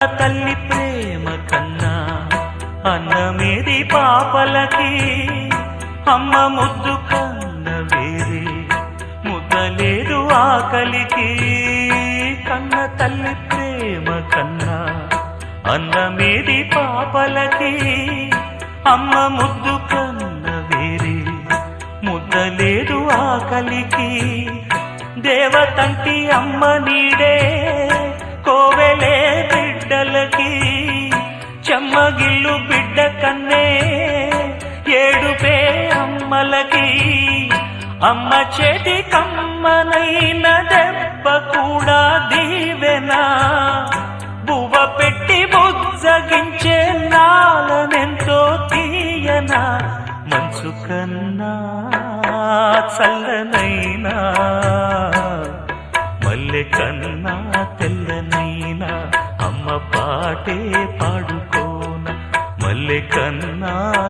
తల్లి ప్రేమ కన్నా అన్నమేది పాపలకి, అమ్మ ముద్దు కన్న వేరే ముద్దలేదు ఆకలికి. కన్న తల్లి ప్రేమ కన్నా అన్నమేది పాపలకి, అమ్మ ముద్దు కన్న వేరే ముద్దలేదు ఆకలికి. దేవతంటి అమ్మ నీడే కోవెలే బిడ్డలకి, చెమ్మగిల్లు బిడ్డ కన్నే ఏడుపే అమ్మలకి. అమ్మ చేతి కమ్మనైన దెబ్బ కూడా దీవెనా, బువ్వ పెట్టి బుజ్జగించే నాలనెంతో తీయనా. మంచు కన్నా చల్లనైనా, మల్లె కన్నా తెల్లనైనా, అమ్మ పాటే పాడుకోన. మల్లె కన్నా